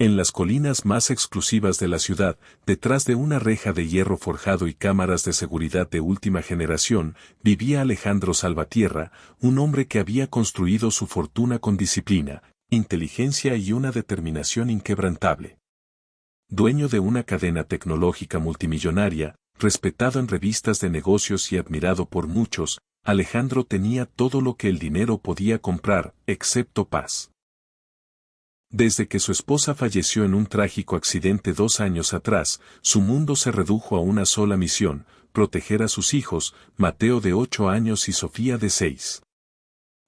En las colinas más exclusivas de la ciudad, detrás de una reja de hierro forjado y cámaras de seguridad de última generación, vivía Alejandro Salvatierra, un hombre que había construido su fortuna con disciplina, inteligencia y una determinación inquebrantable. Dueño de una cadena tecnológica multimillonaria, respetado en revistas de negocios y admirado por muchos, Alejandro tenía todo lo que el dinero podía comprar, excepto paz. Desde que su esposa falleció en un trágico accidente 2 años atrás, su mundo se redujo a una sola misión: proteger a sus hijos, Mateo de 8 años y Sofía de 6.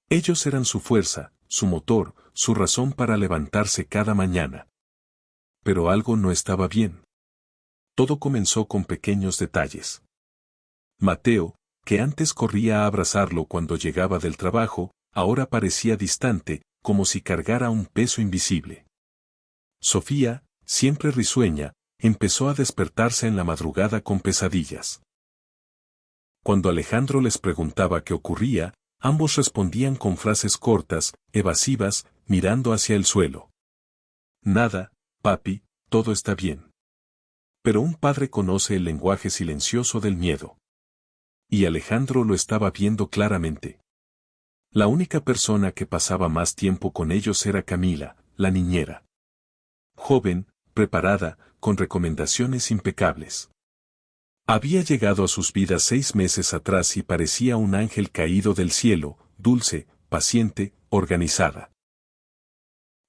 Ellos eran su fuerza, su motor, su razón para levantarse cada mañana. Pero algo no estaba bien. Todo comenzó con pequeños detalles. Mateo, que antes corría a abrazarlo cuando llegaba del trabajo, ahora parecía distante, como si cargara un peso invisible. Sofía, siempre risueña, empezó a despertarse en la madrugada con pesadillas. Cuando Alejandro les preguntaba qué ocurría, ambos respondían con frases cortas, evasivas, mirando hacia el suelo. Nada, papi, todo está bien. Pero un padre conoce el lenguaje silencioso del miedo. Y Alejandro lo estaba viendo claramente. La única persona que pasaba más tiempo con ellos era Camila, la niñera. Joven, preparada, con recomendaciones impecables. Había llegado a sus vidas 6 meses atrás y parecía un ángel caído del cielo, dulce, paciente, organizada.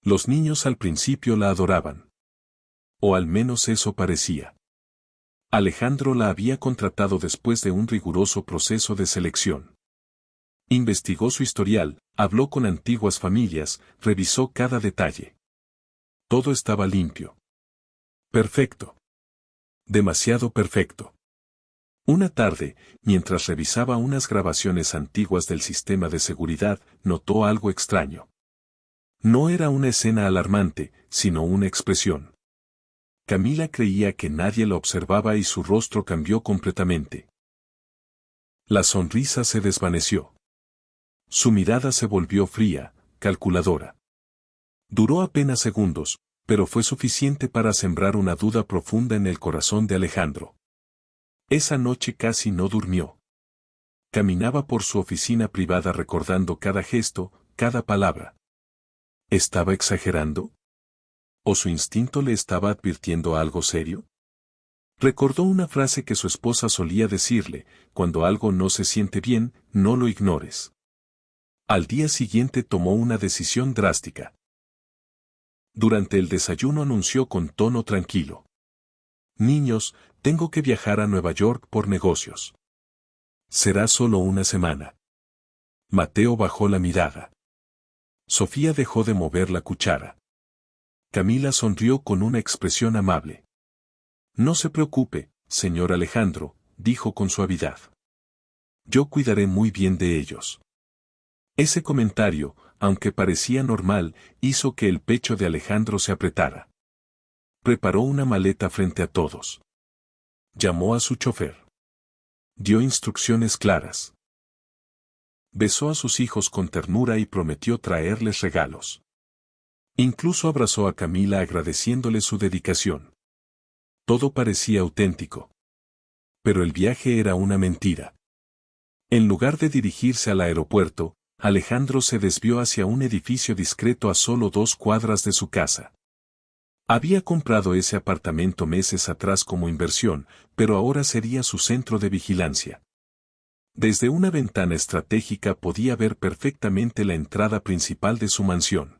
Los niños al principio la adoraban. O al menos eso parecía. Alejandro la había contratado después de un riguroso proceso de selección. Investigó su historial, habló con antiguas familias, revisó cada detalle. Todo estaba limpio. Perfecto. Demasiado perfecto. Una tarde, mientras revisaba unas grabaciones antiguas del sistema de seguridad, notó algo extraño. No era una escena alarmante, sino una expresión. Camila creía que nadie la observaba y su rostro cambió completamente. La sonrisa se desvaneció. Su mirada se volvió fría, calculadora. Duró apenas segundos, pero fue suficiente para sembrar una duda profunda en el corazón de Alejandro. Esa noche casi no durmió. Caminaba por su oficina privada recordando cada gesto, cada palabra. ¿Estaba exagerando? ¿O su instinto le estaba advirtiendo algo serio? Recordó una frase que su esposa solía decirle: cuando algo no se siente bien, no lo ignores. Al día siguiente tomó una decisión drástica. Durante el desayuno anunció con tono tranquilo: niños, tengo que viajar a Nueva York por negocios. Será solo una semana. Mateo bajó la mirada. Sofía dejó de mover la cuchara. Camila sonrió con una expresión amable. No se preocupe, señor Alejandro, dijo con suavidad. Yo cuidaré muy bien de ellos. Ese comentario, aunque parecía normal, hizo que el pecho de Alejandro se apretara. Preparó una maleta frente a todos. Llamó a su chofer. Dio instrucciones claras. Besó a sus hijos con ternura y prometió traerles regalos. Incluso abrazó a Camila agradeciéndole su dedicación. Todo parecía auténtico. Pero el viaje era una mentira. En lugar de dirigirse al aeropuerto, Alejandro se desvió hacia un edificio discreto a solo 2 cuadras de su casa. Había comprado ese apartamento meses atrás como inversión, pero ahora sería su centro de vigilancia. Desde una ventana estratégica podía ver perfectamente la entrada principal de su mansión.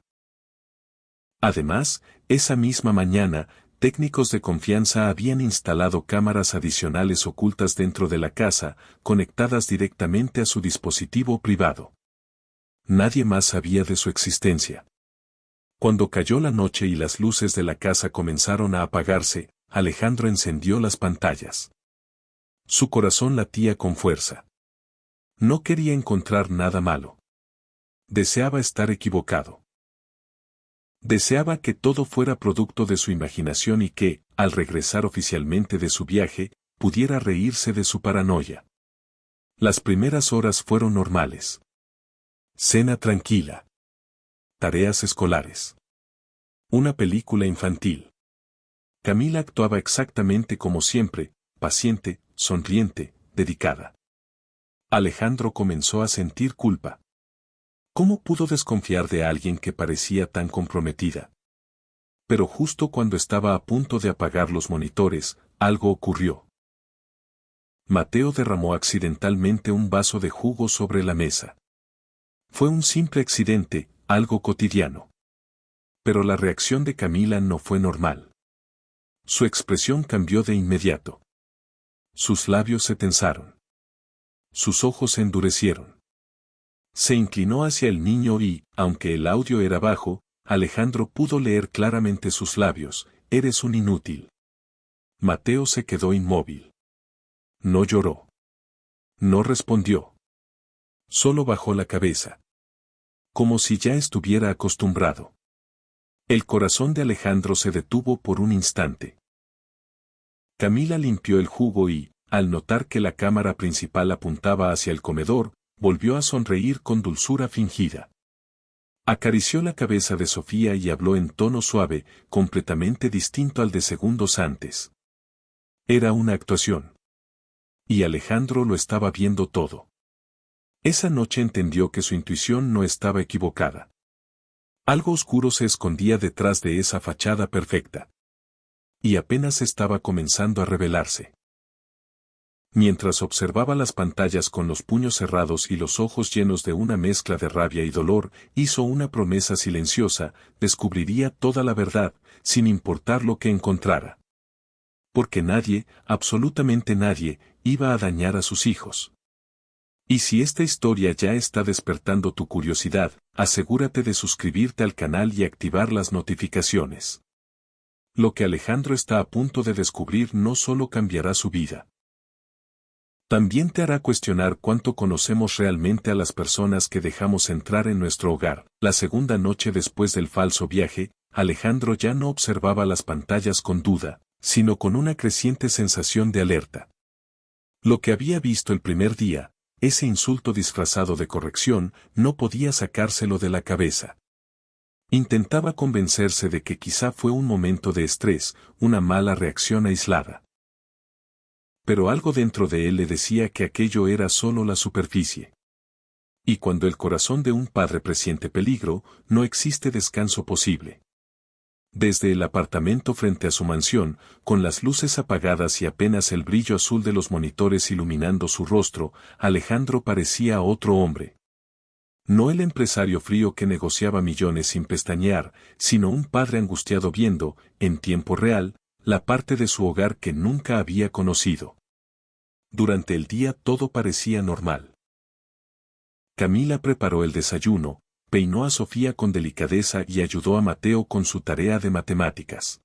Además, esa misma mañana, técnicos de confianza habían instalado cámaras adicionales ocultas dentro de la casa, conectadas directamente a su dispositivo privado. Nadie más sabía de su existencia. Cuando cayó la noche y las luces de la casa comenzaron a apagarse, Alejandro encendió las pantallas. Su corazón latía con fuerza. No quería encontrar nada malo. Deseaba estar equivocado. Deseaba que todo fuera producto de su imaginación y que, al regresar oficialmente de su viaje, pudiera reírse de su paranoia. Las primeras horas fueron normales. Cena tranquila. Tareas escolares. Una película infantil. Camila actuaba exactamente como siempre, paciente, sonriente, dedicada. Alejandro comenzó a sentir culpa. ¿Cómo pudo desconfiar de alguien que parecía tan comprometida? Pero justo cuando estaba a punto de apagar los monitores, algo ocurrió. Mateo derramó accidentalmente un vaso de jugo sobre la mesa. Fue un simple accidente, algo cotidiano. Pero la reacción de Camila no fue normal. Su expresión cambió de inmediato. Sus labios se tensaron. Sus ojos se endurecieron. Se inclinó hacia el niño y, aunque el audio era bajo, Alejandro pudo leer claramente sus labios: eres un inútil. Mateo se quedó inmóvil. No lloró. No respondió. Solo bajó la cabeza. Como si ya estuviera acostumbrado. El corazón de Alejandro se detuvo por un instante. Camila limpió el jugo y, al notar que la cámara principal apuntaba hacia el comedor, volvió a sonreír con dulzura fingida. Acarició la cabeza de Sofía y habló en tono suave, completamente distinto al de segundos antes. Era una actuación. Y Alejandro lo estaba viendo todo. Esa noche entendió que su intuición no estaba equivocada. Algo oscuro se escondía detrás de esa fachada perfecta. Y apenas estaba comenzando a revelarse. Mientras observaba las pantallas con los puños cerrados y los ojos llenos de una mezcla de rabia y dolor, hizo una promesa silenciosa: descubriría toda la verdad, sin importar lo que encontrara. Porque nadie, absolutamente nadie, iba a dañar a sus hijos. Y si esta historia ya está despertando tu curiosidad, asegúrate de suscribirte al canal y activar las notificaciones. Lo que Alejandro está a punto de descubrir no solo cambiará su vida. También te hará cuestionar cuánto conocemos realmente a las personas que dejamos entrar en nuestro hogar. La segunda noche después del falso viaje, Alejandro ya no observaba las pantallas con duda, sino con una creciente sensación de alerta. Lo que había visto el primer día, ese insulto disfrazado de corrección, no podía sacárselo de la cabeza. Intentaba convencerse de que quizá fue un momento de estrés, una mala reacción aislada. Pero algo dentro de él le decía que aquello era solo la superficie. Y cuando el corazón de un padre presiente peligro, no existe descanso posible. Desde el apartamento frente a su mansión, con las luces apagadas y apenas el brillo azul de los monitores iluminando su rostro, Alejandro parecía otro hombre. No el empresario frío que negociaba millones sin pestañear, sino un padre angustiado viendo, en tiempo real, la parte de su hogar que nunca había conocido. Durante el día todo parecía normal. Camila preparó el desayuno, peinó a Sofía con delicadeza y ayudó a Mateo con su tarea de matemáticas.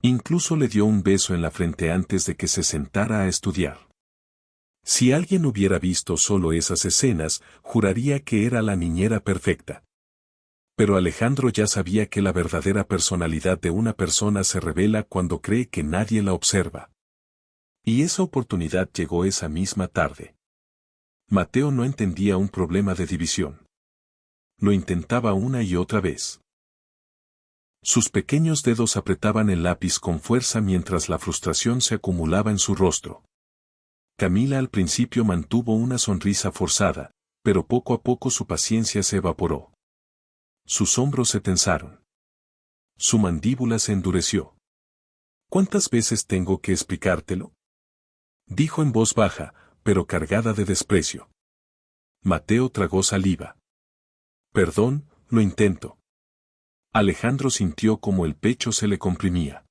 Incluso le dio un beso en la frente antes de que se sentara a estudiar. Si alguien hubiera visto solo esas escenas, juraría que era la niñera perfecta. Pero Alejandro ya sabía que la verdadera personalidad de una persona se revela cuando cree que nadie la observa. Y esa oportunidad llegó esa misma tarde. Mateo no entendía un problema de división. Lo intentaba una y otra vez. Sus pequeños dedos apretaban el lápiz con fuerza mientras la frustración se acumulaba en su rostro. Camila al principio mantuvo una sonrisa forzada, pero poco a poco su paciencia se evaporó. Sus hombros se tensaron. Su mandíbula se endureció. ¿Cuántas veces tengo que explicártelo?, dijo en voz baja, pero cargada de desprecio. Mateo tragó saliva. Perdón, lo intento. Alejandro sintió como el pecho se le comprimía.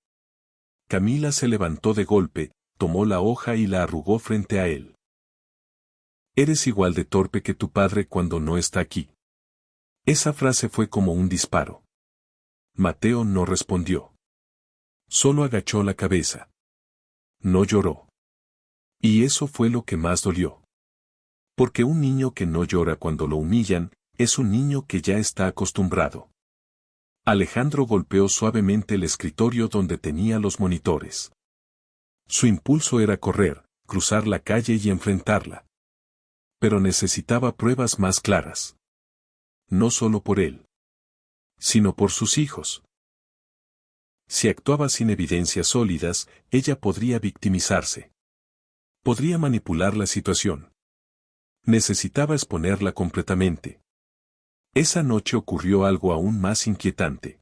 Camila se levantó de golpe, tomó la hoja y la arrugó frente a él. Eres igual de torpe que tu padre cuando no está aquí. Esa frase fue como un disparo. Mateo no respondió. Solo agachó la cabeza. No lloró. Y eso fue lo que más dolió. Porque un niño que no llora cuando lo humillan, es un niño que ya está acostumbrado. Alejandro golpeó suavemente el escritorio donde tenía los monitores. Su impulso era correr, cruzar la calle y enfrentarla. Pero necesitaba pruebas más claras. No solo por él, sino por sus hijos. Si actuaba sin evidencias sólidas, ella podría victimizarse. Podría manipular la situación. Necesitaba exponerla completamente. Esa noche ocurrió algo aún más inquietante.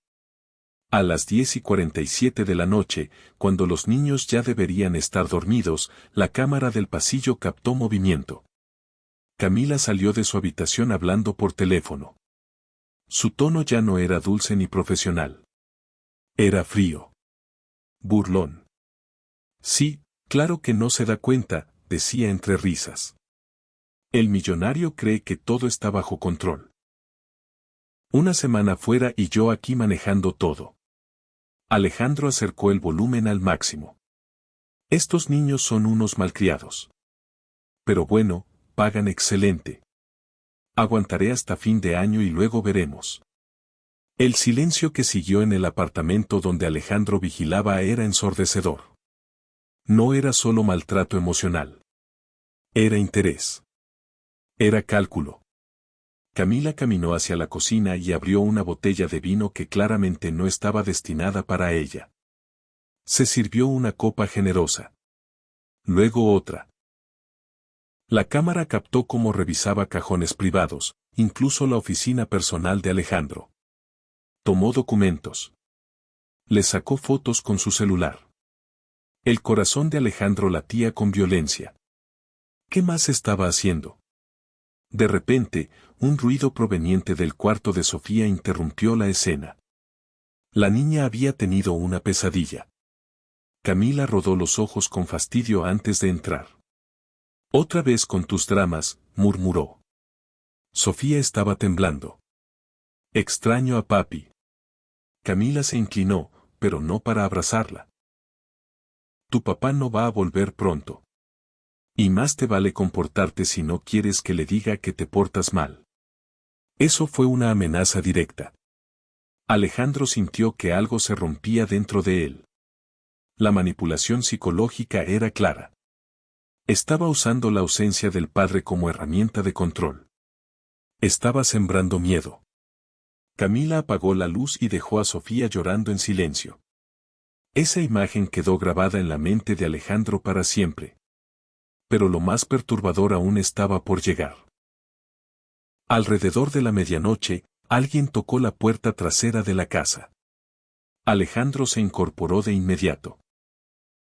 A las 10:47 de la noche, cuando los niños ya deberían estar dormidos, la cámara del pasillo captó movimiento. Camila salió de su habitación hablando por teléfono. Su tono ya no era dulce ni profesional. Era frío. Burlón. Sí, claro que no se da cuenta, decía entre risas. El millonario cree que todo está bajo control. Una semana fuera y yo aquí manejando todo. Alejandro acercó el volumen al máximo. Estos niños son unos malcriados. Pero bueno, pagan excelente. Aguantaré hasta fin de año y luego veremos. El silencio que siguió en el apartamento donde Alejandro vigilaba era ensordecedor. No era solo maltrato emocional. Era interés. Era cálculo. Camila caminó hacia la cocina y abrió una botella de vino que claramente no estaba destinada para ella. Se sirvió una copa generosa. Luego otra. La cámara captó cómo revisaba cajones privados, incluso la oficina personal de Alejandro. Tomó documentos. Le sacó fotos con su celular. El corazón de Alejandro latía con violencia. ¿Qué más estaba haciendo? De repente, un ruido proveniente del cuarto de Sofía interrumpió la escena. La niña había tenido una pesadilla. Camila rodó los ojos con fastidio antes de entrar. Otra vez con tus dramas, murmuró. Sofía estaba temblando. Extraño a papi. Camila se inclinó, pero no para abrazarla. Tu papá no va a volver pronto. Y más te vale comportarte si no quieres que le diga que te portas mal. Eso fue una amenaza directa. Alejandro sintió que algo se rompía dentro de él. La manipulación psicológica era clara. Estaba usando la ausencia del padre como herramienta de control. Estaba sembrando miedo. Camila apagó la luz y dejó a Sofía llorando en silencio. Esa imagen quedó grabada en la mente de Alejandro para siempre. Pero lo más perturbador aún estaba por llegar. Alrededor de la medianoche, alguien tocó la puerta trasera de la casa. Alejandro se incorporó de inmediato.